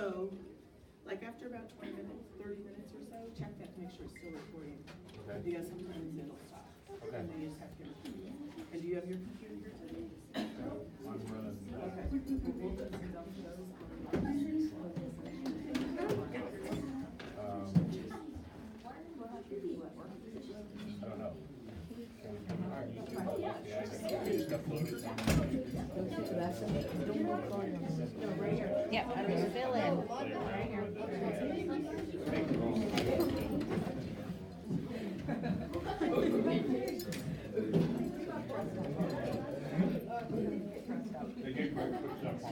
So, like after about 20 minutes, 30 minutes or so, check that to make sure it's still recording. Okay. Because sometimes it'll stop. Okay. And then you just have to repeat. And do you have your computer here today? I'm running. Okay. We'll put some dump shows on. I don't know. Yeah, how do we fill in? Right here. They get quick stuff on.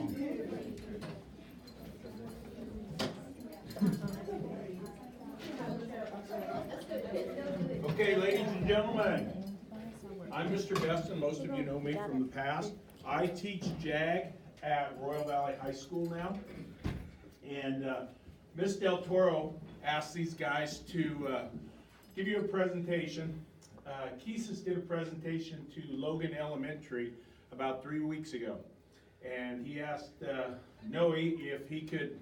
Okay, ladies and gentlemen, I'm Mr. Beston. Most of you know me from the past. I teach JAG at Royal Valley High School now. And Miss Del Toro asked these guys to give you a presentation. Keesis did a presentation to Logan Elementary about 3 weeks ago. And he asked Noe if he could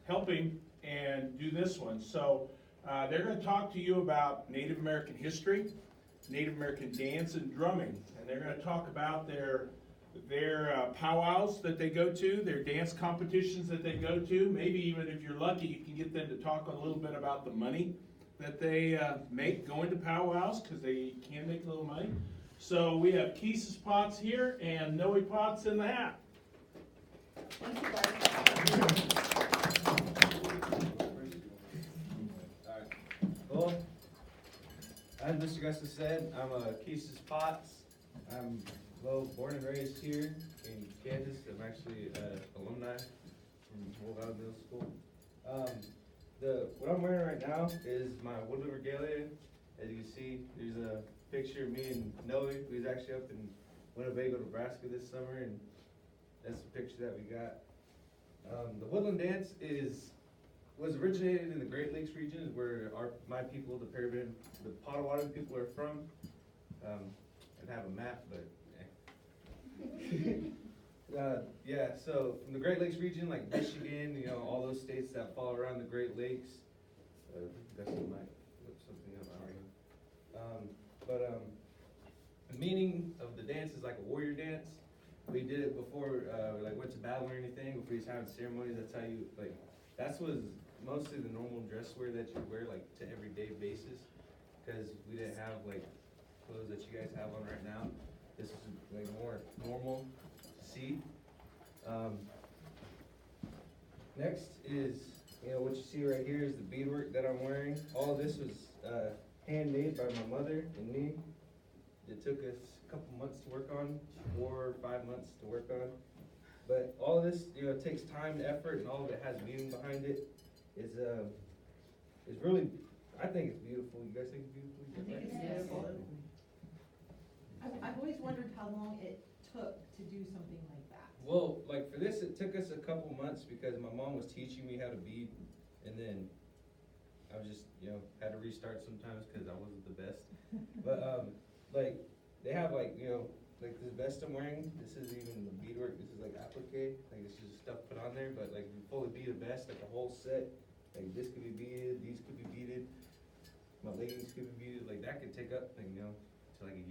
help him and do this one. So they're going to talk to you about Native American history, Native American dance and drumming. And they're going to talk about their powwows that they go to, their dance competitions that they go to. Maybe even if you're lucky, you can get them to talk a little bit about the money that they make going to powwows, because they can make a little money. So we have Keesis Potts here and Noe Potts in the hat. Well, as Mr. Gustus said, I'm Keesis Potts. I'm born and raised here in Kansas. I'm actually an alumni from Royal Valley Middle School. What I'm wearing right now is my woodland regalia. As you can see, there's a picture of me and Noe, who's actually up in Winnebago, Nebraska this summer, and that's the picture that we got. The woodland dance was originated in the Great Lakes region, where my people, the Potawatomi people, are from. I'd have a map, but yeah. So from the Great Lakes region, like Michigan, all those states that fall around the Great Lakes. I guess I might look something up. I don't know. The meaning of the dance is like a warrior dance. We did it before we went to battle or anything. Before you having ceremonies, that's how you That was mostly the normal dress wear that you wear to everyday basis, because we didn't have clothes that you guys have on right now. This is more normal to see. Next is what you see right here is the beadwork that I'm wearing. All of this was handmade by my mother and me. It took us a couple months to work on, 4 or 5 months to work on. But all of this, it takes time and effort, and all of it has meaning behind it. It's really, I think it's beautiful. You guys think it's beautiful? I think it's beautiful. I've always wondered how long it took to do something like that. Well, for this, it took us a couple months because my mom was teaching me how to bead, and then I was just, had to restart sometimes because I wasn't the best. But they have this vest I'm wearing. This isn't even the beadwork. This is applique. This is stuff put on there. But you fully bead a vest, a whole set. This could be beaded. These could be beaded. My leggings could be beaded. That could take up to a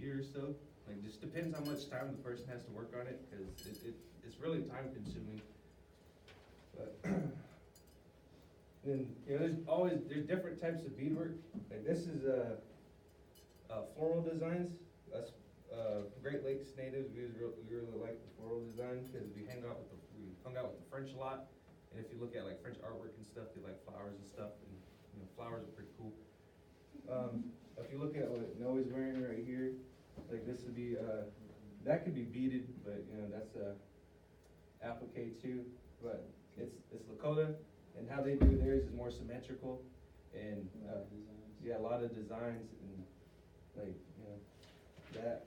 year or so. Just depends how much time the person has to work on it, because it's really time consuming. But then there's different types of beadwork. This is floral designs. Us Great Lakes natives, we really like the floral design because we hung out with the French a lot. And if you look at French artwork and stuff, they like flowers and stuff, and flowers are pretty cool. If you look at what Noah's wearing right here, this would be that could be beaded, but that's applique too. But it's Lakota, and how they do theirs is more symmetrical, and a lot of designs and that.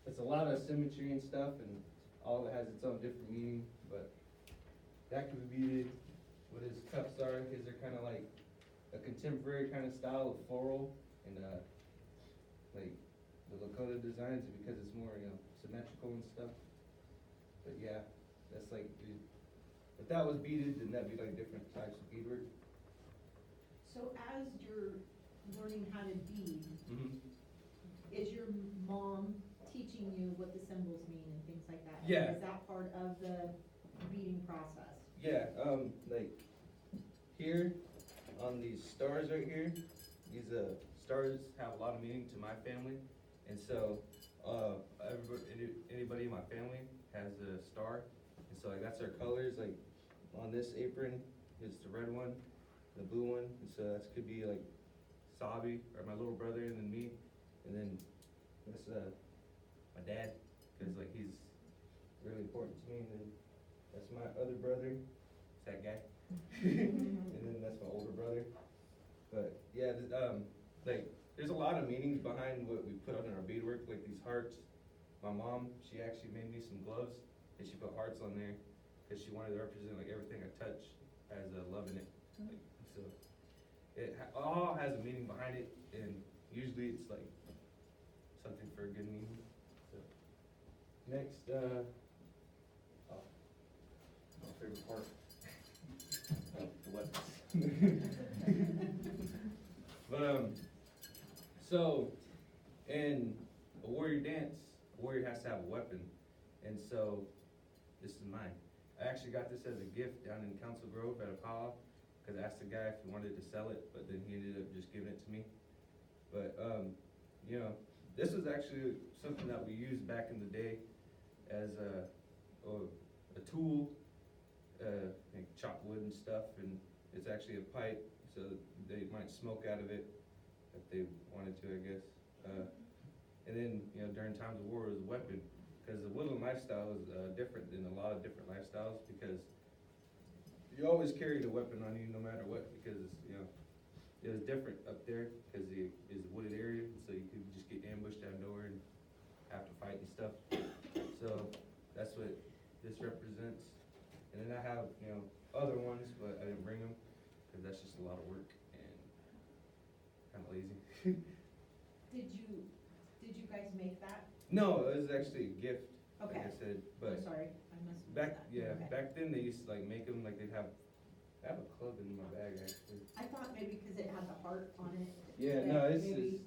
It's a lot of symmetry and stuff, and all of it has its own different meaning. But that could be beaded. What his cuffs are, because they're kind of a contemporary kind of style of floral, and the Lakota designs, because it's more symmetrical and stuff. But yeah, that's If that was beaded, then that'd be like different types of beadwork. So as you're learning how to bead, Mm-hmm. is your mom teaching you what the symbols mean and things like that? Yeah. Is that part of the beading process? Yeah, like here on these stars right here, these stars have a lot of meaning to my family, and so anybody in my family has a star, and so like that's our colors. Like on this apron, it's the red one, the blue one, and so that could be like Sabi or my little brother, and then me, and then that's my dad, because like he's really important to me, and then that's my other brother, it's that guy, and then that's my older brother. But yeah, like there's a lot of meanings behind what we put on our beadwork, like these hearts. My mom, she actually made me some gloves, and she put hearts on there because she wanted to represent like everything I touch has a love in it. Like, so it all has a meaning behind it, and usually it's like something for a good meaning. So next, my favorite part, the weapons. But so in a warrior dance, a warrior has to have a weapon, and so this is mine. I actually got this as a gift down in Council Grove at a powwow, because I asked the guy if he wanted to sell it, but then he ended up just giving it to me. But you know, this was actually something that we used back in the day as a tool, like chop wood and stuff, and it's actually a pipe, so they might smoke out of it if they wanted to, I guess. And then, you know, during times of war, it was a weapon, because the woodland lifestyle is different than a lot of different lifestyles, because you always carried a weapon on you no matter what, because, you know, it was different up there, because it is a wooded area, so you could just get ambushed out of nowhere and have to fight and stuff. So that's what this represents. And then I have, you know, other ones, but I didn't bring them, because that's just a lot of work and kind of lazy. Did you guys make that? No, it was actually a gift, like Okay. I said, I'm but sorry, I must have missed back, that. yeah, Okay. back then they used to like make them, like I have a club in my bag actually. I thought maybe because it had the heart on it. Yeah, that no, it's maybe-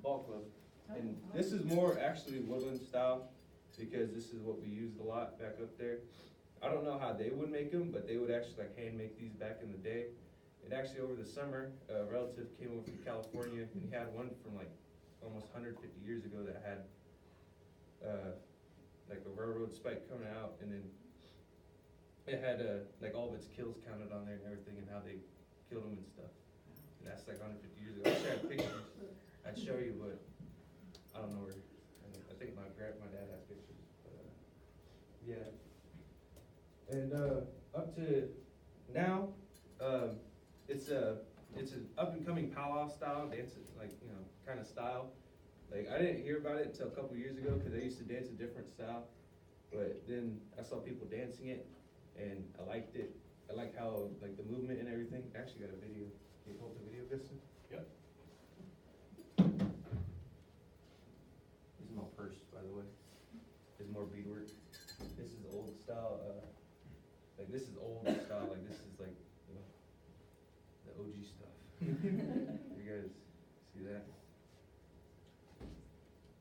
Ball club. And Oh, this is more actually woodland style, because this is what we used a lot back up there. I don't know how they would make them, but they would actually like hand make these back in the day. And actually over the summer, a relative came over from California, and he had one from like almost 150 years ago that had like a railroad spike coming out, and then it had like all of its kills counted on there and everything, and how they killed them and stuff. And that's like 150 years ago. I wish I had pictures. I'd show you, but I don't know where. I think my dad has pictures. But, yeah. And up to now, it's an up and coming powwow style dance, like, you know, kind of style. Like I didn't hear about it until a couple years ago, because I used to dance a different style. But then I saw people dancing it, and I liked it. I like how like the movement and everything. I actually got a video. Can you hold the video, Gustin? Yep. This is my purse, by the way. There's more beadwork. This is old style. Like this is old style. Like this is like, you know, the OG stuff. You guys see that?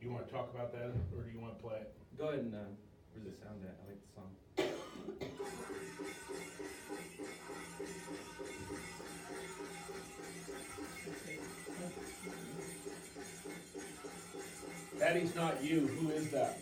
You wanna talk about that, or do you wanna play it? Go ahead and where's the sound at? I like the song. Patty's not you, who is that?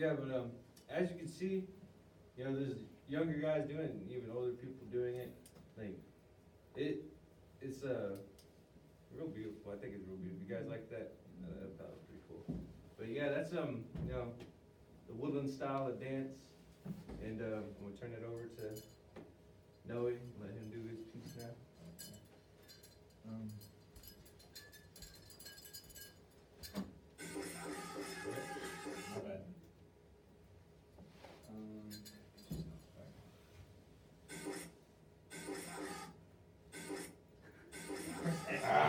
Yeah, but, as you can see, you know, there's younger guys doing it and even older people doing it. Like, it's, real beautiful. I think it's real beautiful. You guys like that? That was pretty cool. But yeah, that's, you know, the woodland style of dance. And, I'm gonna turn it over to Noe, let him do his piece now. My bad.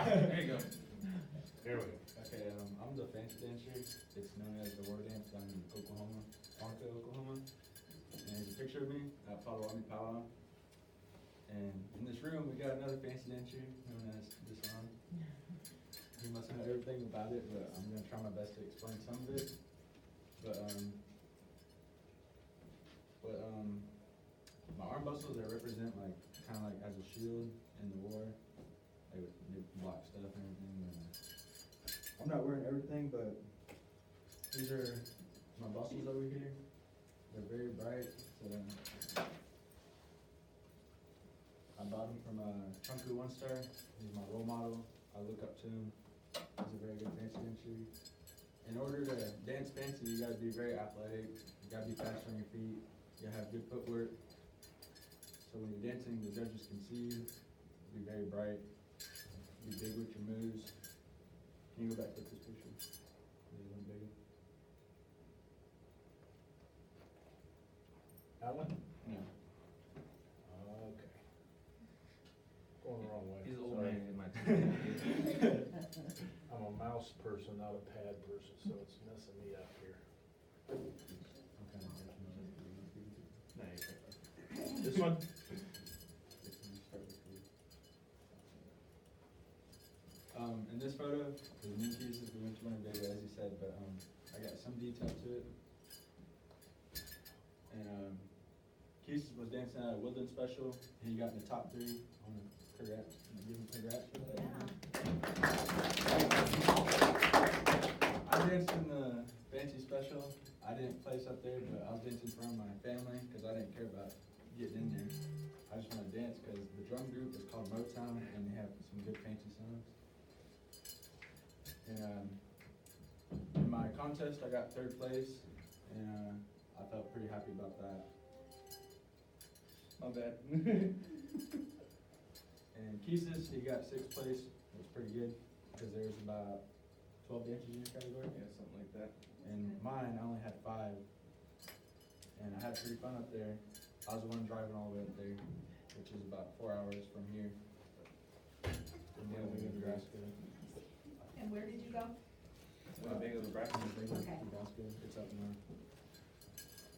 There you go. There we go. Okay, I'm the fancy dancer. It's known as the war dance down in Oklahoma, Ponca, Oklahoma. And there's a picture of me at Potawatomi Powwow. And in this room, we got another fancy dancer known as this one. He must know everything about it, but I'm gonna try my best to explain some of it. But my arm bustles, they represent like, kind of like as a shield in the war. They block stuff and everything. I'm not wearing everything, but these are my bustles over here. They're very bright. So I bought them from Chunku One Star. He's my role model. I look up to him. He's a very good fancy dancer. In order to dance fancy, you gotta be very athletic. You gotta be fast on your feet. You gotta have good footwork. So when you're dancing, the judges can see you. Be very bright. Be big with your moves. Can you go back with this picture? A little bigger. That one? No. Okay. Going the wrong way. He's an old Sorry. man in my team. I'm a mouse person, not a pad person, so it's messing me up here. I'm kind of definitely like the No, you're right. This one? In this photo, the new pieces we went to one video, as you said, but I got some detail to it. And Keith was dancing at a Woodland special, and he got in the top 3. I want to congrats, give him congrats for that. Yeah. I danced in the fancy special. I didn't place up there, but I was dancing in front of my family because I didn't care about getting in there. I just want to dance because the drum group is called Motown, and they have some good fancy songs. And in my contest, I got 3rd place, and I felt pretty happy about that. My bad. And Keesis, he got 6th place. It was pretty good because there's about 12 dancers in your category. Yeah, something like that. And mine, I only had 5. And I had pretty fun up there. I was the one driving all the way up there, which is about 4 hours from here. And then we go to Nebraska. And where did you go? How big of a bracket? Okay. Nebraska, it's up north.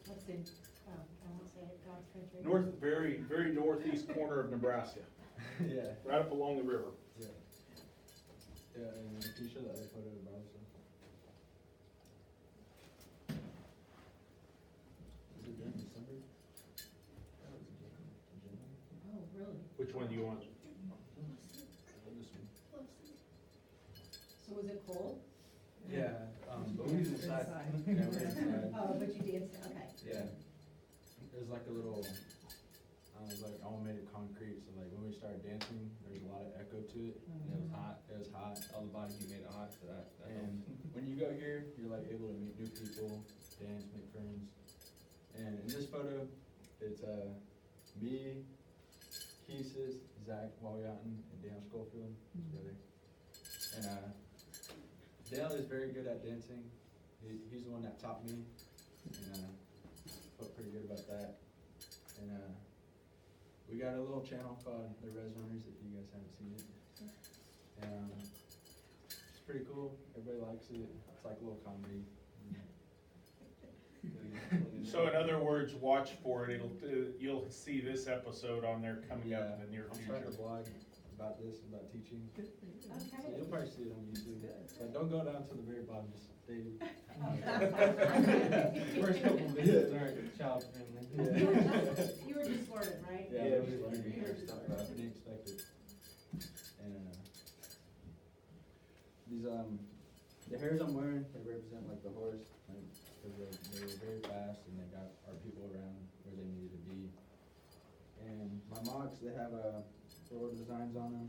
Let's see. Oh, I won't say it, God's country. North, very, very northeast corner of Nebraska, Yeah. right up along the river. Yeah. Yeah, and can you show the other photo of Bob? Is it during December? Oh, really? Which one do you want? This one. So was it cold? Yeah, but we was inside. Yeah, we were inside. Oh, but you danced, okay. Yeah. It was like a little, it was like all made of concrete, so like when we started dancing, there was a lot of echo to it. And it was hot. It was hot. All the body heat made it hot, so that And when you go here, you're like able to meet new people, dance, make friends. And in this photo, it's me, Keesis, Zach Walyatin, and Dale Schofield, his brother. And Dale is very good at dancing. He's the one that taught me, and felt pretty good about that. And we got a little channel called The Res Runners, if you guys haven't seen it. And it's pretty cool. Everybody likes it. It's like a little comedy. So in other words, watch for it. You'll see this episode on there coming up in the near I'm starting future. to vlog about this, about teaching. So Okay. you'll probably see it on YouTube. But don't go down to the very bottom, just stay. First couple of videos aren't child friendly. You were just learning, right? Yeah, Yeah, we we were learned learning your stuff, stuff, but I right? didn't expect it. And these the hairs I'm wearing, they represent like the horse. Like, because they were very fast and they got our people around where they needed to be. And my mocks, they have floral designs on them.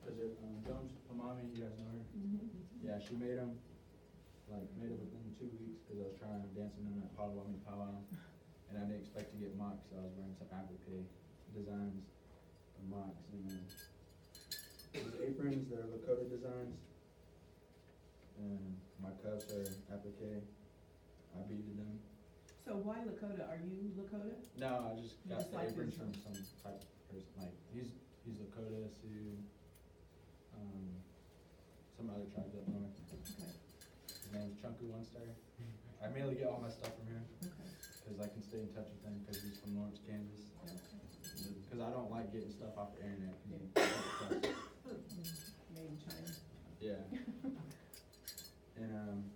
Cause it, Jones Pamami, you guys know her? Yeah, she made them, made it within 2 weeks, cause I was trying dancing in that Potawatomi powwow. And I didn't expect to get mocks, so I was wearing some applique designs and mocks. And these aprons, they're Lakota designs. And my cuffs are applique. I beaded them. So why Lakota? Are you Lakota? No, I just You got just the like aprons these? from some type of person, he's Lakota, Sioux, some other tribes up north. Okay, His name's Chunku One Star. I mainly get all my stuff from here, okay, cause I can stay in touch with him, cause he's from Lawrence, Kansas. okay. Cause I don't like getting stuff off the internet, 'cause you can't trust. Made in China. Yeah. And,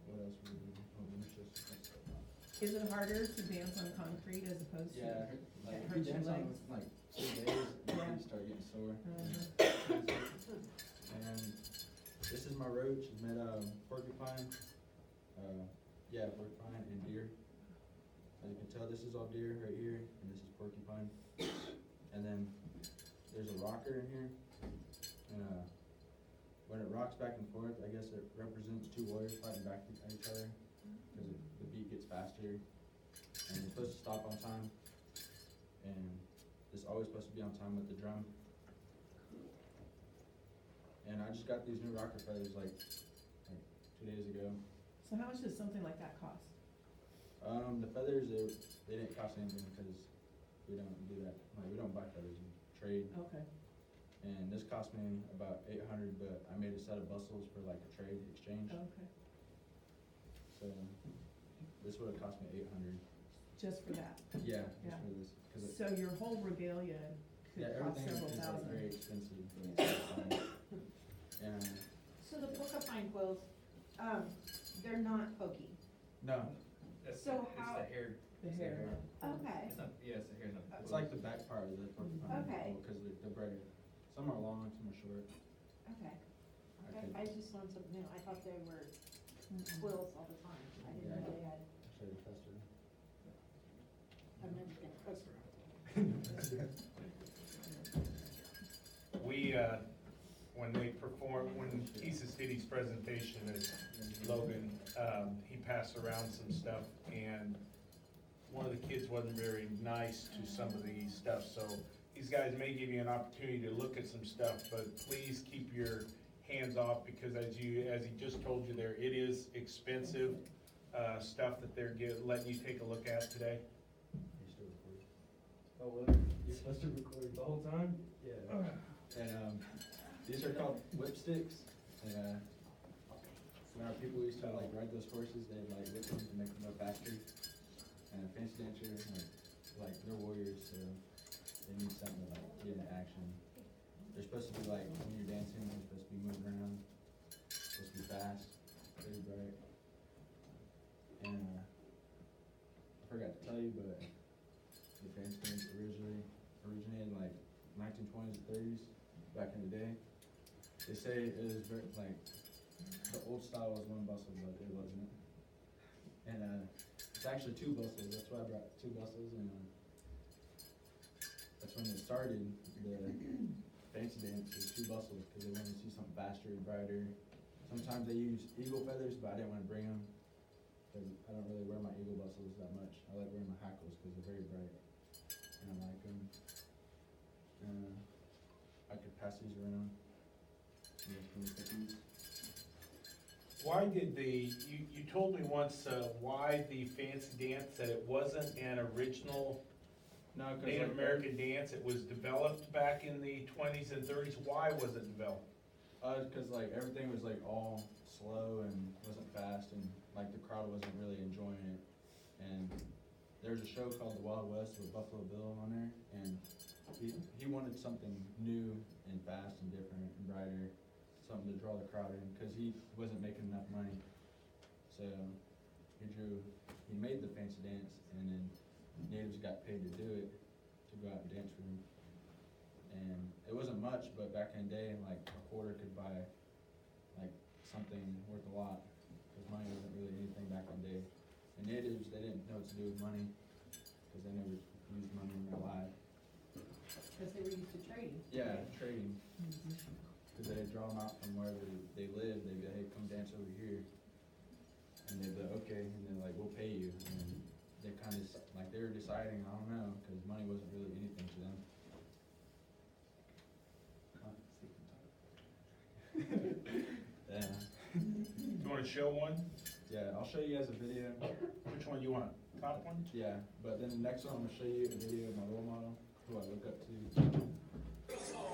what else were we doing? Oh, let me show some stuff. Is it harder to dance on concrete as opposed to? Yeah, like, It if you hurts your dance on, legs. like, 2 days, Yeah. you start getting sore. Uh-huh. And this is my roach, it's made out of porcupine, porcupine and deer. As you can tell, this is all deer right here, and this is porcupine. And then there's a rocker in here, and when it rocks back and forth, I guess it represents 2 warriors fighting back at each other, because the beat gets faster, and you're supposed to stop on time, and it's always supposed to be on time with the drum. And I just got these new rocker feathers like 2 days ago. So how much does something like that cost? The feathers, they didn't cost anything because we don't do that. Like, we don't buy feathers, we trade. Okay, And this cost me about $800, but I made a set of bustles for like a trade exchange. okay, So this would have cost me $800. just for that. Yeah, Yeah. just for this. Cause it, So your whole regalia yeah, could cost everything several is like thousand. very expensive. And So the porcupine quills, they're not pokey. no, So how- It's the hair. The it's the hair. hair. Okay. It's not, yeah, it's the hair, not the It's like the back part of the porcupine. Okay. Because they're brighter. Some are long, some are short. Okay. I could- I just learned something new. I thought they were quills all the time. I didn't Yeah. know they had, Show you faster. I'm never gonna post her. We, when Keesis did his presentation at Logan, he passed around some stuff, and one of the kids wasn't very nice to some of the stuff, so these guys may give you an opportunity to look at some stuff, but please keep your hands off, because as he just told you there, it is expensive, stuff that they're letting you take a look at today. You're still recording? Oh, well, You're supposed to record. the whole time? Yeah. And these are called whipsticks. And when our people used to like ride those horses, they'd like whip them to make them go faster. And fancy dancers, like they're warriors, so they need something to like get into action. They're supposed to be like, when you're dancing, they're supposed to be moving around, supposed to be fast, very bright. And I forgot to tell you, but the fancy dance originated in like 1920s and 30s, back in the day. They say it was very, like, the old style was 1 bustle, but it wasn't. And it's actually 2 bustles, that's why I brought 2 bustles, and that's when it started, the fancy dance was 2 bustles, because they wanted to see something faster and brighter. Sometimes they use eagle feathers, but I didn't want to bring them, because I don't really wear my eagle bustles that much. I like wearing my hackles, because they're very bright, and I like them. I could pass these around. You guys can look at these. Why did you told me once, why the fancy dance, that it wasn't an original No, cause Native like, American dance, it was developed back in the 20s and 30s, why was it developed? cause like everything was like all slow and wasn't fast, and like the crowd wasn't really enjoying it. And there's a show called The Wild West with Buffalo Bill on there, and he wanted something new and fast and different and brighter, something to draw the crowd in, cause he wasn't making enough money. So he made the fancy dance, and then natives got paid to do it, to go out and dance for him. And it wasn't much, but back in the day, like a quarter could buy like something worth a lot. money wasn't really anything back in the day. And natives, they didn't know what to do with money, because they never used money in their life. Because they were used to trading. Yeah, trading. Because they had drawn out from wherever they lived, they'd be like, hey, come dance over here. And they'd be like, okay, and they're like, we'll pay you. And they kind of, like, they were deciding, I don't know, because money wasn't really anything to them. Yeah, You wanna show one? yeah, I'll show you guys a video. Which one you want? Top one? Yeah, but then the next one, I'm gonna show you a video of my role model, who I look up to.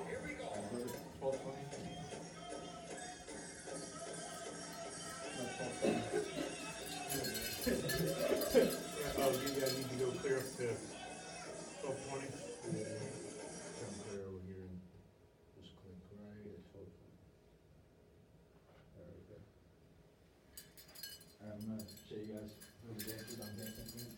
Here we go. 1220. Oh, you guys need to go clear up to 1220. Come clear over here and just click right at 1220. There we go. Alright, I'm gonna show you guys who the dancers I'm dancing with.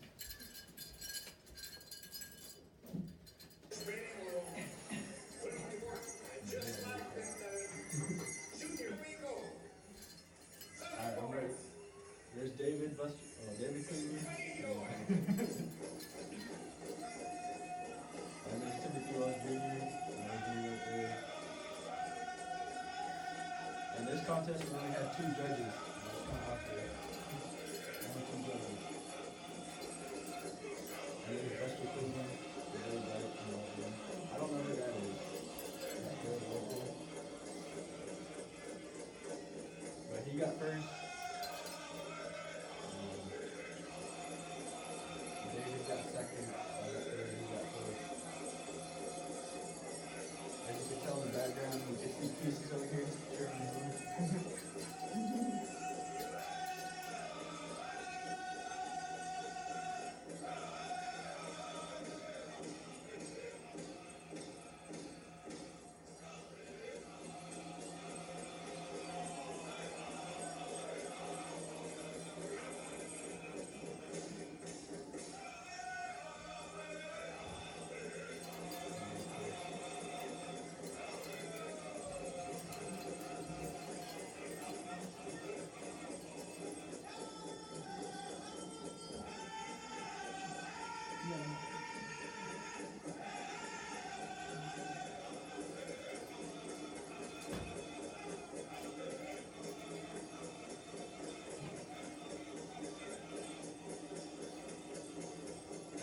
Alright, I'm ready. There's David David Cleveland. And there's Timothy Ross Jr. Right there. And this contest we only had 2 judges. That's kind of out there. Only 2 judges. And there's Buster Cleveland. Very bright and lovely. I don't know who that is. That's very local. But he got first. David got second. I got third. He got first. As you can tell in the background, you can see pieces over here.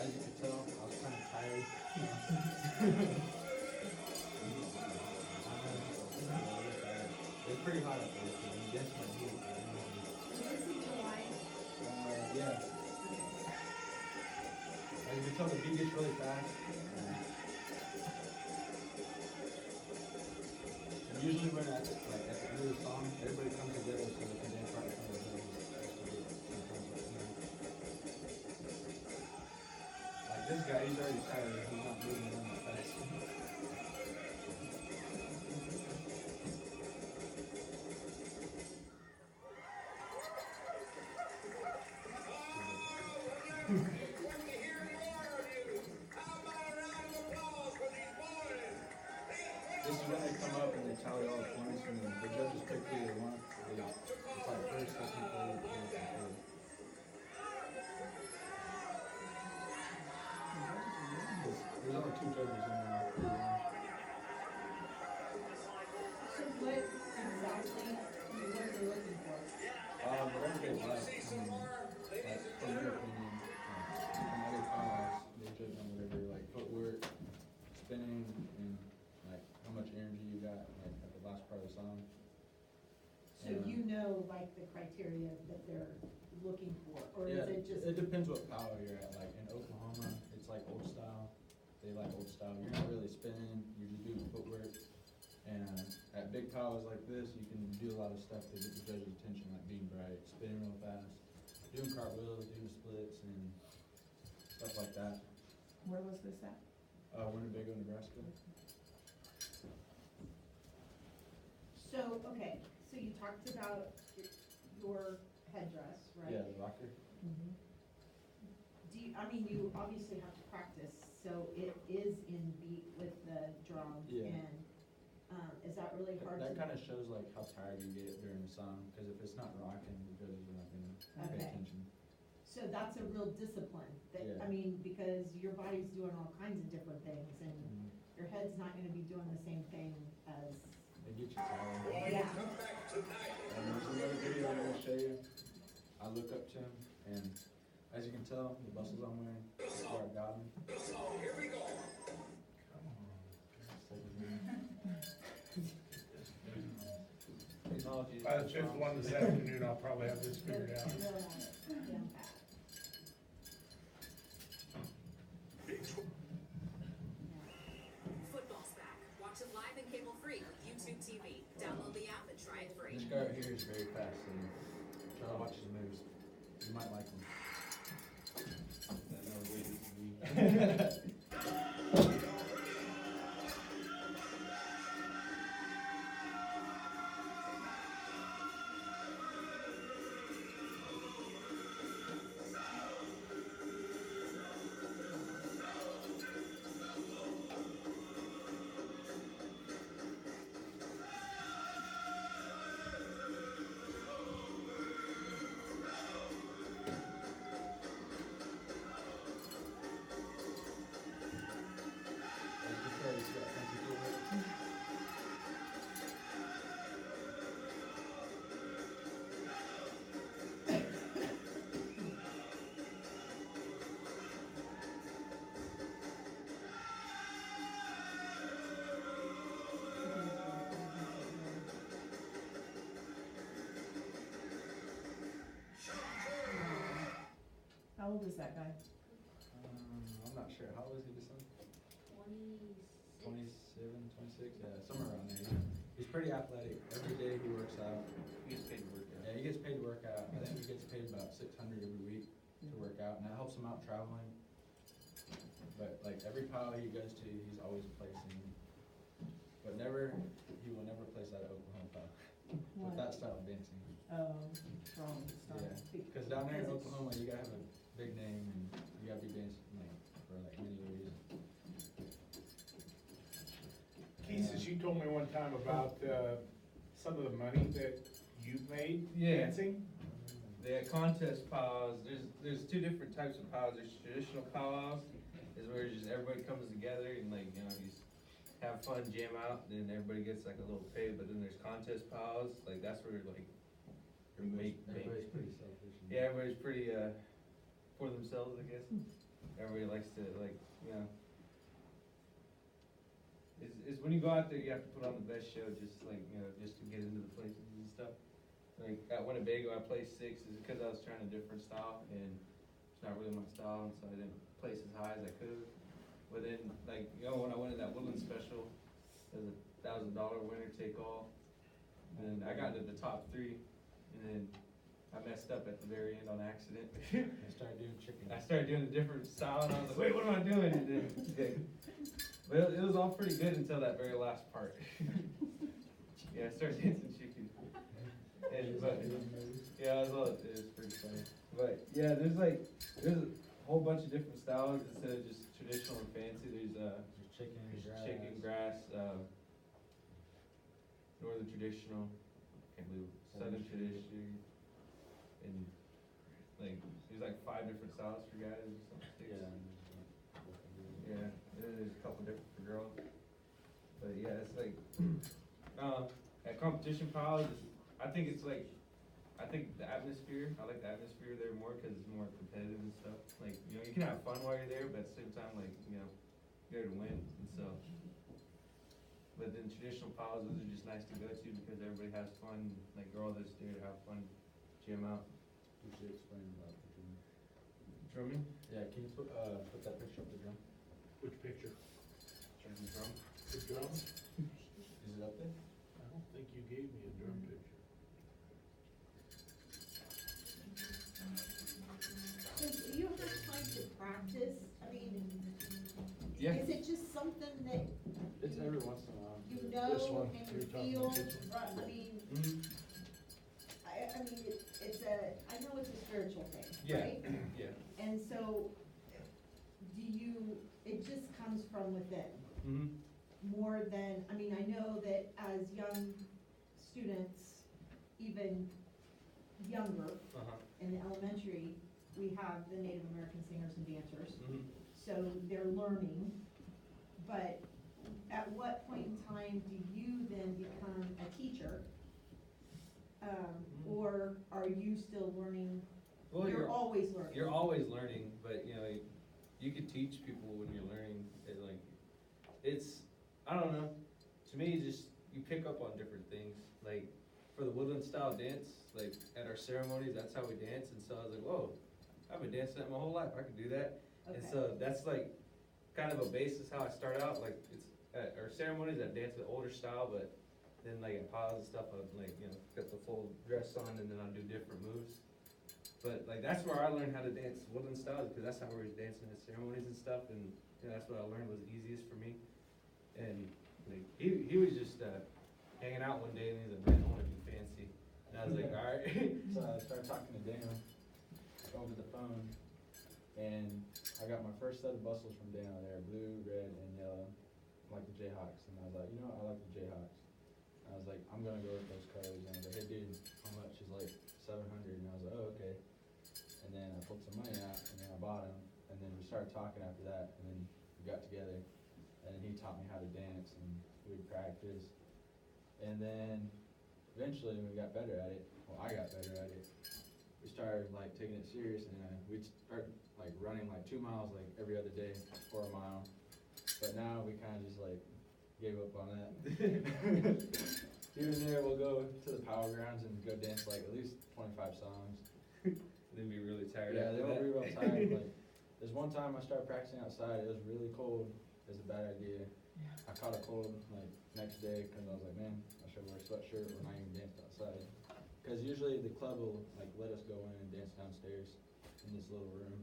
As you can tell, I was kind of tired. It's pretty hot up there, so you guess my heat. This is July. Yeah. As you can tell, the beat gets really fast. And usually when at the end of the song, everybody comes together so they can dance right in front of the judges. Like this guy, he's already tired. He's not moving around that fast. This is when they come up and they tally all the points, and then the judges pick who they want. It's like first, second, third, fourth, and fifth. There's only 2 judges in there. So what exactly, what are they looking for? Whatever they like, like from their opinion, from other powers, they judge on whatever, like footwork, spinning, and like how much energy you got, like at the last part of the song. So you know, like, the criteria that they're looking for, or is Yeah, it just? it depends what power you're at. Like in Oklahoma, it's like old style. They like old style. You're not really spinning. You're just doing footwork. And at big powers like this, you can do a lot of stuff to get the judge's attention, like being bright, spinning real fast, doing cartwheels, doing splits, and stuff like that. Where was this at? Winnebago, Nebraska. So, okay, so you talked about your headdress, right? Yeah, the rocker. Mhm. Do you, I mean, you obviously have to practice, so it is in beat with the drum Yeah. and Is that really hard to? That kinda shows like how tired you get during the song, cause if it's not rocking, the judges are not gonna pay Okay. attention. So that's a real discipline, that, Yeah. I mean, because your body's doing all kinds of different things, and your head's not gonna be doing the same thing as, It gets you tired. yeah. And there's another video I'm gonna show you. I look up to him, and as you can tell, the bustles I'm wearing, is where I got him. Technology is By the so fifth strong. one this afternoon, I'll probably have this figured out. Real at it, yeah. Football's back. Watch it live and cable free with YouTube TV. Download the app and try it free. This guy right here is very fast, so try to watch his moves. You might like him. How old is that guy? I'm not sure. How old is he, this son? 27, 26, yeah, somewhere around there. He's pretty athletic. Every day he works out. He gets paid to work out. Yeah, he gets paid to work out. I think he gets paid about 600 every week to work out, and that helps him out traveling. But like every pile he goes to, he's always placing. But he will never place that Oklahoma pile with that style of dancing. Oh, strong style. Yeah, because down there in Oklahoma, you gotta have a big name and you gotta be dancing like for like many years. Keith, you told me one time about, some of the money that you've made Yeah. dancing. The contest powwows, there's two different types of powwows. There's traditional powwows, is where just everybody comes together and like, you know, you just have fun, jam out, and then everybody gets like a little pay. But then there's contest powwows, like that's where like you make. Everybody's pretty selfish. and- Yeah, everybody's pretty for themselves, I guess. Everybody likes to like, you know. It's when you go out there, you have to put on the best show, just like, you know, just to get into the places and stuff. Like at Winnebago, I placed 6th is because I was trying a different style, and it's not really my style, and so I didn't place as high as I could. But then, like, you know, when I went in that Woodland Special, it was a $1,000 winner take all, and I got into the top 3, and then I messed up at the very end on accident. I started doing chicken. I started doing a different style, and I was like, wait, what am I doing? And then, but it was all pretty good until that very last part. Yeah, I started dancing chicken. And, but, yeah, it was pretty funny. But, yeah, there's a whole bunch of different styles instead of just traditional and fancy. There's, There's chicken, grass. chicken, grass, northern traditional, can't believe it, southern tradition, and like, there's like 5 different styles for guys or something. 6. Yeah. Yeah, there's a couple different for girls. But yeah, it's like, at competition piles, I think it's like, I think the atmosphere, I like the atmosphere there more because it's more competitive and stuff. Like, you know, you can have fun while you're there, but at the same time, like, you know, you're there to win, and so. But then traditional piles, those are just nice to go to because everybody has fun, like, they're all just there to have fun, jam out. You should explain about the drum. Drumming? Yeah, can you put that picture up the drum? Which picture? Drum. The drum? Is it up there? I don't think you gave me a drum picture. Do you have time to practice? I mean, Yeah. is it just something that It's every once in a while. you This know one, and you're you talking feel? about this one? Right, I mean, Mm-hmm. I mean, I know it's a spiritual thing, Yeah. right? Yeah. And so, it just comes from within. Mm-hmm. more than, I mean, I know that as young students, even younger, in the elementary, we have the Native American singers and dancers. Mhm. So they're learning, but at what point in time do you then become a teacher? Or are you still learning? Well, You're always learning. You're always learning, but you know, you could teach people when you're learning. It's, I don't know. To me, you pick up on different things. Like for the woodland style dance, like at our ceremonies, that's how we dance. And so I was like, whoa, I've been dancing that my whole life. I could do that. And Okay. so that's like kind of a basis how I start out. Like it's at our ceremonies, I dance the older style, but then like in piles and stuff, I'd like, you know, got the full dress on and then I'd do different moves. But like that's where I learned how to dance woodland style, because that's how we were dancing at ceremonies and stuff, and you know, that's what I learned was easiest for me. And like he was just hanging out one day and he's like, man, I want to be fancy. And I was like, all right. So I started talking to Daniel over the phone, and I got my first set of bustles from Daniel there, blue, red, and yellow, like the Jayhawks. And I was like, you know what, I like the Jayhawks. I was like, I'm gonna go with those colors. And I was like, hey dude, how much? He's like, 700. And I was like, oh, okay. And then I pulled some money out, and then I bought them. And then we started talking after that, and then we got together. And then he taught me how to dance, and we'd practice. And then eventually when we got better at it, well, I got better at it, we started like taking it serious, and we'd start like running like 2 miles like every other day or a mile. But now we kind of just like gave up on that. Here and there we'll go to the power grounds and go dance like at least 25 songs. Then be really tired. Yeah, after they that. were real tired. Like, there's one time I started practicing outside, it was really cold, it was a bad idea. I caught a cold like next day because I was like, man, I should wear a sweatshirt or not even dance outside. Because usually the club will like let us go in and dance downstairs in this little room.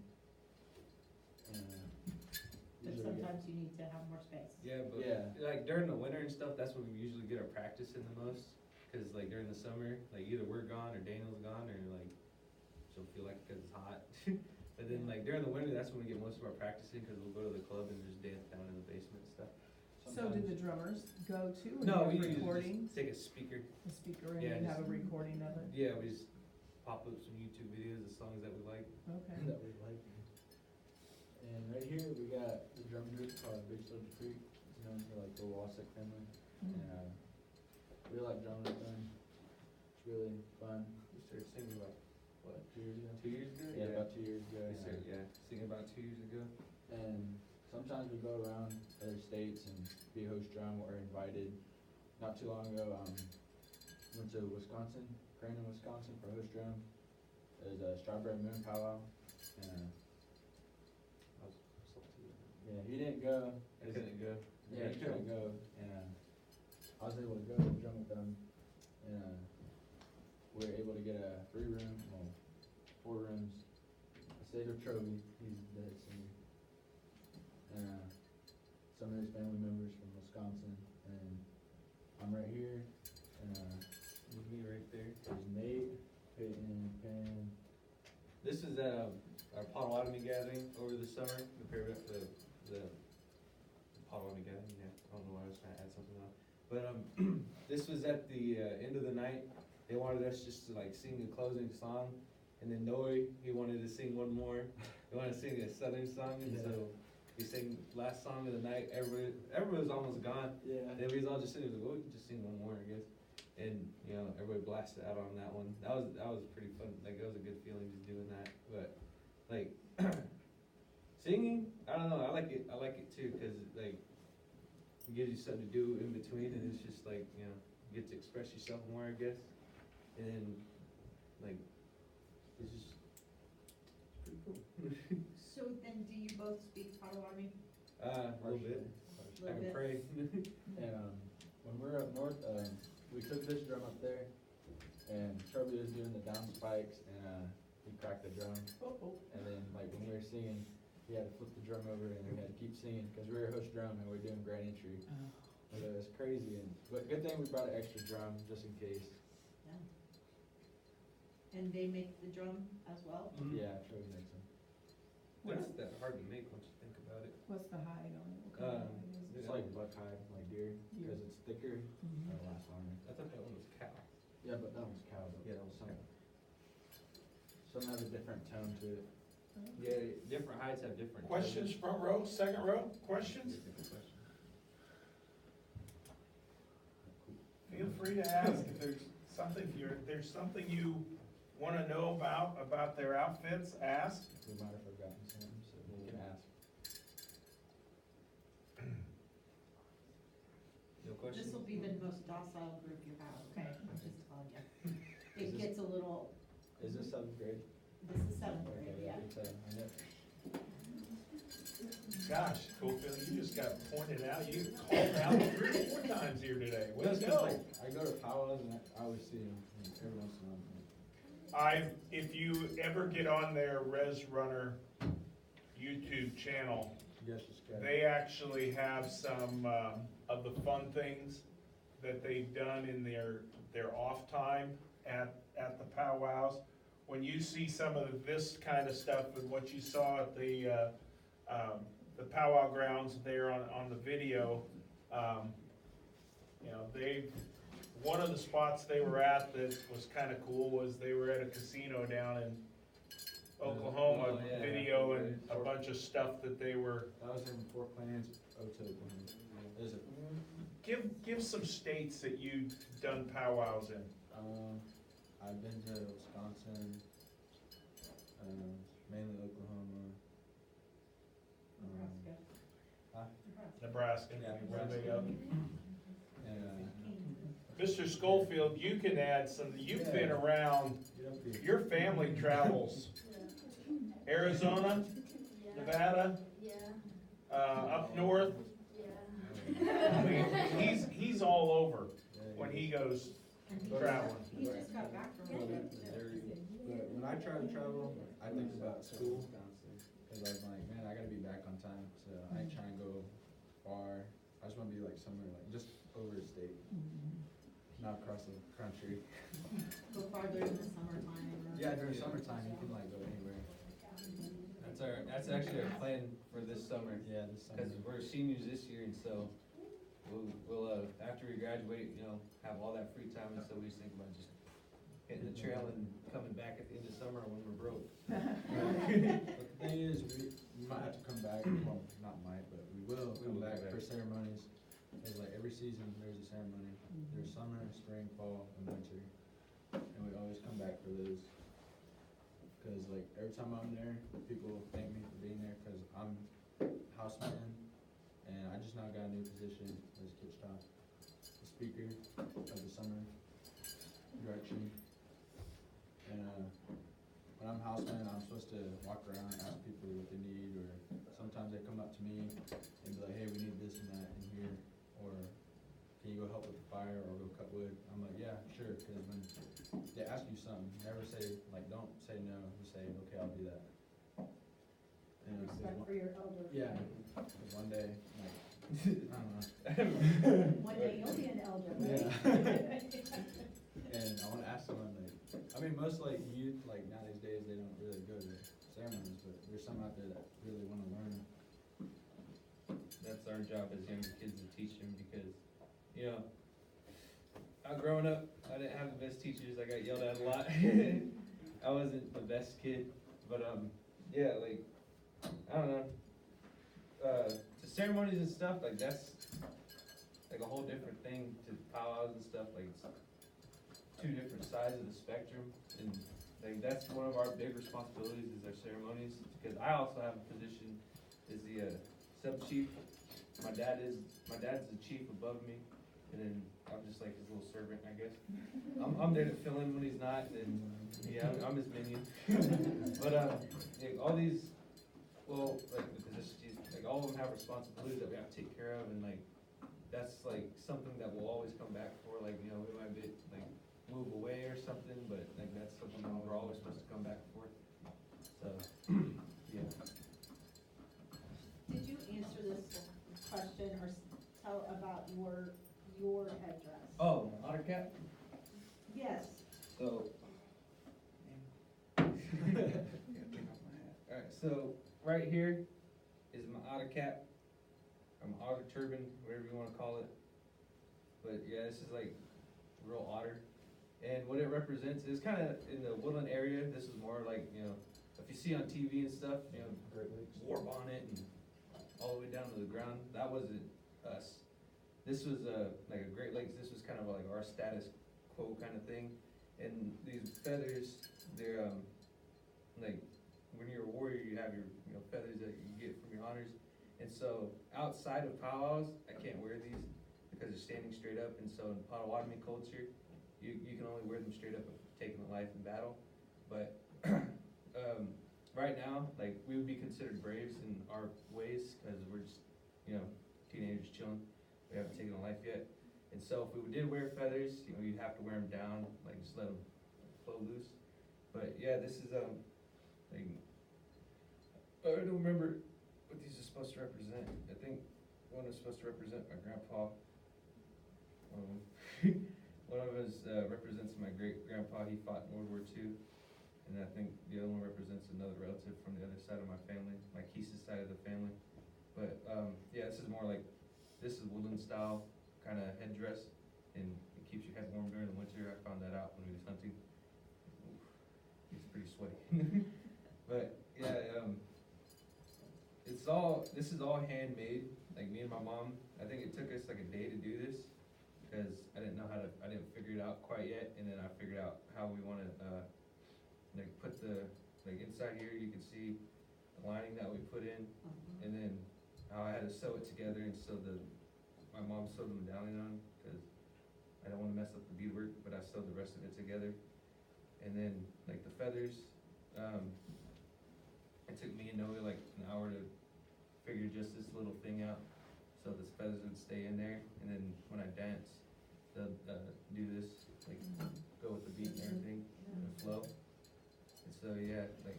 But Usually we get- sometimes you need to have more space. Yeah, but Yeah. like during the winter and stuff, that's when we usually get our practice in the most. Cause like during the summer, like either we're gone or Daniel's gone, or like she'll feel like cause it's hot. But then like during the winter, that's when we get most of our practicing, cause we'll go to the club and just dance down in the basement and stuff. So did the drummers go too? Or No, you we have usually recordings? just take a speaker. The speaker and Yeah, you have a just- recording of it? Yeah, we just pop up some YouTube videos of songs that we like. Okay. that we like. And right here we got the drum group called Big Soldier Creek. It's known for like the Wasik family. Mm. And we like drumming with them. It's really fun. We started singing about, what, 2 years ago? 2 years ago? Yeah, about 2 years ago. We started, singing about 2 years ago. And sometimes we go around other states and be a host drum or invited. Not too long ago, went to Wisconsin, Crane, Wisconsin for host drum. It was a Strawberry Moon powwow. And I was salty. yeah, he didn't go. I couldn't go. Yeah, he couldn't go. And I was able to go and drum with them. And we were able to get a 3-room, well, 4 rooms. I stayed with Trovy, he's the head singer. And some of his family members from Wisconsin. And I'm right here. And Me right there. there's Nate, Peyton, Penn. This is at our Potawatomi gathering over the summer, the Potawatomi gathering, yeah, I don't know why I was trying to add something else. But, this was at the, end of the night, they wanted us just to like sing the closing song, and then Noe, he wanted to sing one more, he wanted to sing a southern song, and so we sang last song of the night, everybody was almost gone, Yeah. and then we was all just sitting there, well, we can just sing one more, I guess. And, you know, everybody blasted out on that one. That was pretty fun. Like, it was a good feeling just doing that. But, like, singing, I don't know. I like it too, because, like, it gives you something to do in between, and it's just, like, you know, you get to express yourself more, I guess. And, like, it's just pretty cool. So then do you both speak Potawatomi? A little bit. I can Little bit. pray. And when we were up north, we took this drum up there, and Trovy was doing the down spikes, and he cracked the drum. And then, like, when we were singing, he had to flip the drum over, and we had to keep singing, because we were host drum, and we were doing grand entry. So it was crazy, but good thing we brought an extra drum, just in case. Yeah. And they make the drum as well? Mhm. Yeah, Trovy makes them. It's that hard to make once you think about it. What's the hide on it? What kind of hide is it? It's like buck hide, like year, because it's thicker, it'll last longer. I thought that one was cow. Yeah, but that one's cow, but Yeah, that was some, some have a different tone to it. Yeah, different heights have different. Questions, front row, second row, questions? Feel free to ask if there's something you wanna know about their outfits, ask. We might have forgotten something, so we can ask. No questions? This will be the most docile group you have, okay? I'm just telling you. It gets a little, Is this 7th grade? this is seventh grade, Okay, yeah. it's, I know. Gosh, Coolfield, you just got pointed out, you called out 3 or 4 times here today, way to Just 'cause, go. like, I go to powwows and I always see them, every once in a while. If you ever get on their Res Runner YouTube channel, Yes, it's good. they actually have some, of the fun things that they've done in their off time at the powwows. When you see some of this kind of stuff and what you saw at the powwow grounds there on the video, you know, one of the spots they were at that was kinda cool was they were at a casino down in Oklahoma, Oh, yeah. videoing a bunch of stuff that they were. That was in Fort Plains, Oklahoma. Is it? Give some states that you've done powwows in. I've been to Wisconsin, mainly Oklahoma. Nebraska. Huh? Nebraska. Yeah, There you go. And, Mr. Schofield, you can add some, you've been around, get up here. your family travels Arizona, Nevada, up north. I mean, he's all over when he goes traveling. He just got back from Missouri. But when I try to travel, I think about school, cause I was like, man, I gotta be back on time, so I ain't trying to go far. I just wanna be like somewhere like, just over the state, not across the country. Go farther in the summertime. or- Yeah, during summertime, you can like go anywhere. That's actually our plan for this summer. Yeah, this summer. Cause we're seniors this year, and so we'll after we graduate, you know, have all that free time, and so we just think about just hitting the trail and coming back at the end of summer when we're broke. But the thing is, we might have to come back, well, not might, but we will come back for ceremonies. Cause like every season, there's a ceremony. There's summer, spring, fall, and winter. And we always come back for those. Cause like every time I'm there, people thank me for being there, cause I'm houseman. And I just now got a new position as kitchen top, the speaker of the summer direction. And when I'm houseman, I'm supposed to walk around and ask people what they need, or sometimes they come up to me and be like, hey, we need this and that in here, or can you go help with the fire or go cut wood? I'm like, yeah, sure, cause when they ask you something, never say, like, don't say no, just say, okay, I'll do that. And Respect for your elders. yeah, 'cause one day, like, I don't know. One day you'll be an elder, right? And I wanna ask someone, like, I mean, most like youth, like now these days, they don't really go to ceremonies, but there's some out there that really wanna learn. That's our job as younger kids to teach them, because, you know, growing up, I didn't have the best teachers. I got yelled at a lot. I wasn't the best kid, but yeah, like, I don't know. To ceremonies and stuff, like that's like a whole different thing to powwows and stuff. Like it's two different sides of the spectrum, and like that's one of our big responsibilities is our ceremonies. Because I also have a position as the sub chief. My dad's the chief above me, and then I'm just like his little servant, I guess. I'm there to fill in when he's not, and yeah, I'm his minion. But like all these, well, like the positions, like all of them have responsibilities that we have to take care of, and like that's like something that we'll always come back for. Like you know, we might be like move away or something, but like that's something that we're always supposed to come back for. So yeah. Did you answer this question or tell about your headdress? Oh, otter cap. Yes. So. Alright, so right here is my otter cap, or my otter turban, whatever you wanna call it. but yeah, this is like real otter. And what it represents is kind of in the woodland area. This is more like, you know, if you see on TV and stuff, you know, Great Lakes. war bonnet and all the way down to the ground. That wasn't us. This was like a Great Lakes. This was kind of like our status quo kind of thing. And these feathers, they're like when you're a warrior, you have your, you know, feathers that you get from your honors. And so outside of powwows, I can't wear these because they're standing straight up. And so in Potawatomi culture, you can only wear them straight up if taking a life in battle. But right now, like, we would be considered braves in our ways because we're just, you know, teenagers chilling. We haven't taken a life yet. And so if we did wear feathers, you know, you'd have to wear them down, like just let them flow loose. But yeah, this is like, I don't remember what these are supposed to represent. I think one is supposed to represent my grandpa. One of us represents my great-grandpa. He fought in World War II. And I think the other one represents another relative from the other side of my family, my Keesis side of the family. But yeah, this is more like, this is woodland style kind of headdress, and it keeps your head warm during the winter. I found that out when we was hunting. Oof, it's pretty sweaty. But yeah, this is all handmade. Like me and my mom, I think it took us like a day to do this because I didn't figure it out quite yet. And then I figured out how we want to like put the, like inside here you can see the lining that we put in, and then how I had to sew it together, and my mom sewed the medallion on because I don't want to mess up the beadwork, but I sewed the rest of it together. And then like the feathers, it took me and Noe like an hour to figure just this little thing out so the feathers would stay in there. And then when I dance, they'll do this, like go with the beat and everything, and flow. And so yeah, like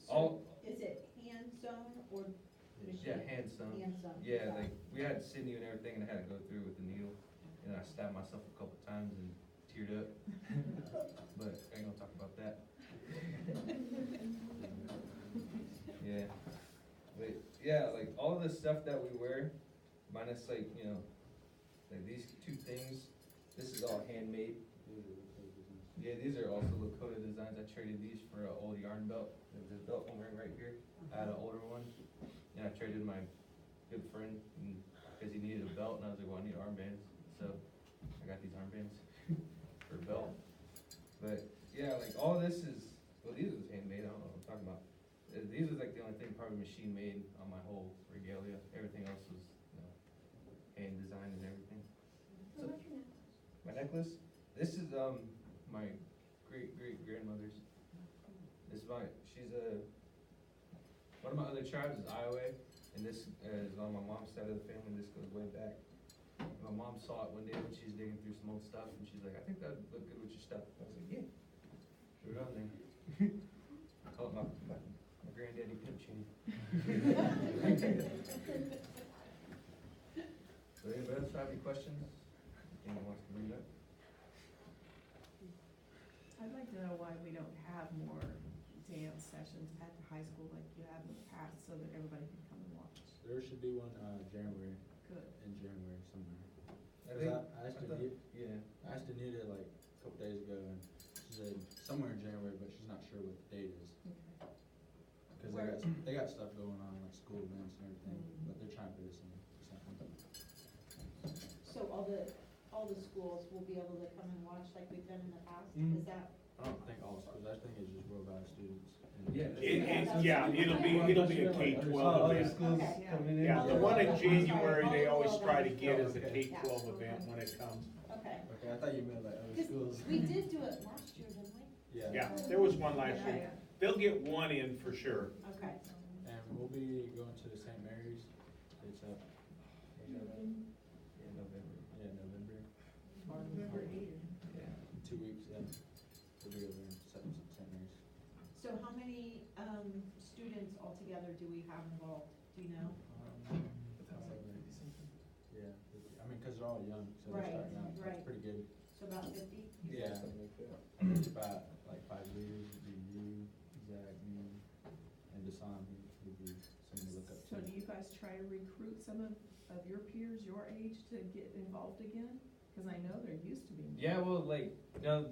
all. Is it hand sewn or machine? Yeah, hand sewn. Hand sewn. Yeah, like we had sinew and everything, and I had to go through with the needle, and I stabbed myself a couple times and teared up. But I ain't gonna talk about that. Yeah, but yeah, like all of the stuff that we wear, minus like, you know, like these two things, this is all handmade. Yeah, these are also Lakota designs. I traded these for an old yarn belt. There's this belt I'm wearing right here. I had an older one, and I traded my good friend because he needed a belt, and I was like, well, I need armbands, so I got these armbands for a belt. But yeah, like all of this is, well, these was handmade. I don't know what I'm talking about. These was like the only thing probably machine made on my whole regalia. Everything else was, you know, hand designed and everything. So, my necklace. This is my great-great-grandmother's. This is she's one of my other tribes is Iowa, and this is on my mom's side of the family. This goes way back. My mom saw it one day when she was digging through some old stuff, and she's like, I think that would look good with your stuff. I was like, yeah, threw it on there. I call it my granddaddy pimp chain. So anybody else have any questions? Anyone wants to bring it up? I'd like to know why we don't have more dance sessions at the high school like you have in the past, so that everybody can come and watch. There should be one, January, Good. in January somewhere. I think, I asked Anita, yeah. I asked Anita like a couple days ago, and she said somewhere in January, but she's not sure what the date is. Okay. Cause they got stuff going on, like school events and everything, but they're trying to put us in something. So all the schools will be able to come and watch like we've done in the past? Mhm. Is that? I don't think all schools, I think it's just World Valley students. Yeah, it'll be a K-12 Other event. schools Okay. coming in. Yeah, the one in January, they always try to get Yeah. is a K-12 event when it comes. Okay. Okay, I thought you meant like other schools. Because we did do it last year, didn't we? Yeah. Yeah, there was one last Yeah, year. They'll get one in for sure. Okay. And we'll be going to St. Mary's. It's up. In November. Yeah, November. November 8th. Yeah, in 2 weeks. Yeah, we'll be over in St. Mary's. So how many students altogether do we have involved? Do you know? Yeah, I mean, cause they're all young, so they're Right, starting out. right. It's pretty good. So about 50? Yeah, it's about like 5 leaders. It'd be you, Zach, me, and Desan. He'd be someone to look up So to. do you guys try to recruit some of your peers, your age, to get involved again? Cause I know there used to be. more. Yeah, well, like, you know,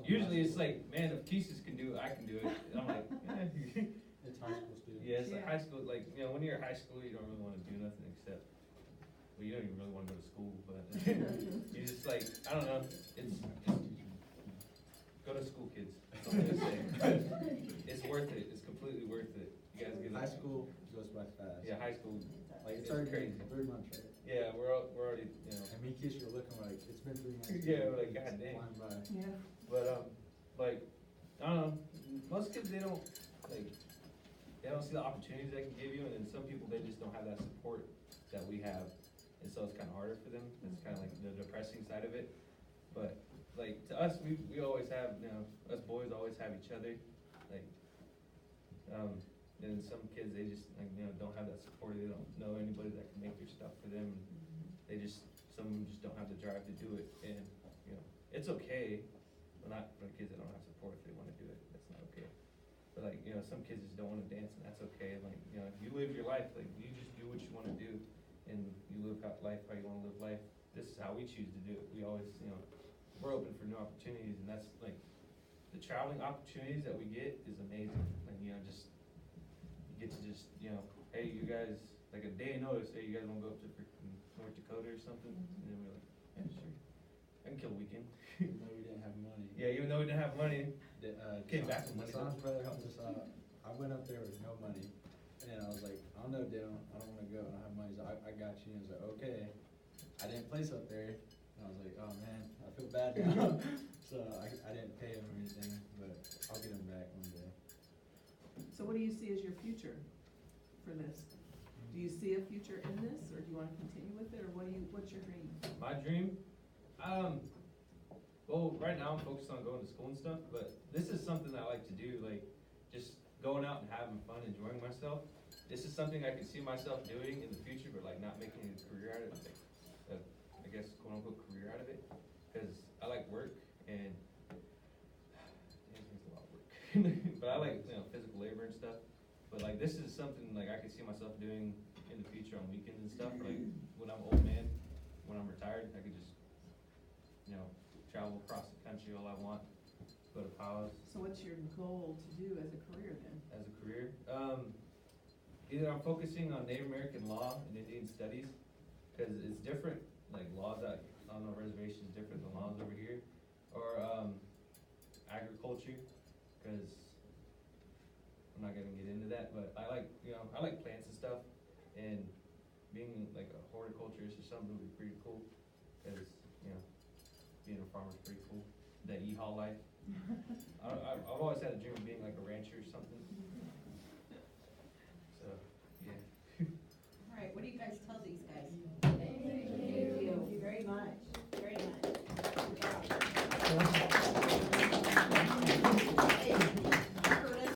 usually it's like, man, if Keesis can do it, I can do it. And I'm like, It's high school students. yeah, it's like Yeah. high school, like, you know, when you're in high school, you don't really wanna do nothing except, well, you don't even really wanna go to school, but you just like, I don't know, it's go to school, kids. That's all I'm gonna say. It's worth it, it's completely worth it. You guys get it. High school goes by fast. Yeah, high school, Like, it's it's already crazy. been 3 months, right? Yeah, we're already, you know, And me and Keisha were looking like, it's been 3 months. Yeah, we're like, God dang. Flying by. Yeah. but, like, I don't know, most kids, they don't, like, they don't see the opportunities they can give you, and then some people, they just don't have that support that we have, and so it's kinda harder for them, it's kinda like the depressing side of it, but, like, to us, we always have, you know, us boys always have each other, like, and some kids, they just, like, you know, don't have that support, they don't know anybody that can make their stuff for them, they just, some of them just don't have the drive to do it, and, you know, it's okay, but not for the kids that don't have support if they wanna do it, that's not okay. But like, you know, some kids just don't wanna dance, and that's okay, like, you know, you live your life, like, you just do what you wanna do, and you live life how you wanna live life, this is how we choose to do it, we always, you know, we're open for new opportunities, and that's like, the traveling opportunities that we get is amazing, like, you know, just, you get to just, you know, hey, you guys, like a day notice, hey, you guys wanna go up to freaking North Dakota or something, and then we're like, yeah, sure, I can kill a weekend. Even though we didn't have money. Yeah, even though we didn't have money, Came back with money, though. Son's brother helped us out. I went up there with no money, and then I was like, I don't know, Dale, I don't wanna go, I don't have money, so I got you, and he was like, okay. I didn't place up there, and I was like, oh man, I feel bad now. So I didn't pay him or anything, but I'll get him back one day. So what do you see as your future for this? Do you see a future in this, or do you wanna continue with it, or what's your dream? my dream, well, right now I'm focused on going to school and stuff, but this is something that I like to do, like, just going out and having fun, enjoying myself. This is something I can see myself doing in the future, but like not making a career out of it, like, I guess quote unquote career out of it, cause I like work and it's a lot of work. But I like, you know, physical labor and stuff, but like this is something like I could see myself doing in the future on weekends and stuff, like when I'm old man, when I'm retired, I could just, you know, travel across the country all I want, go to powwows. So what's your goal to do as a career then? As a career, either I'm focusing on Native American law and Indian studies, cause it's different, like laws out on the reservation is different than laws over here, or, agriculture, cause I'm not gonna get into that, but I like, you know, I like plants and stuff, and being like a horticulturist or something would be pretty cool, cause, you know, being a farmer is pretty cool, that E-haul life. I've always had a dream of being like a rancher or something,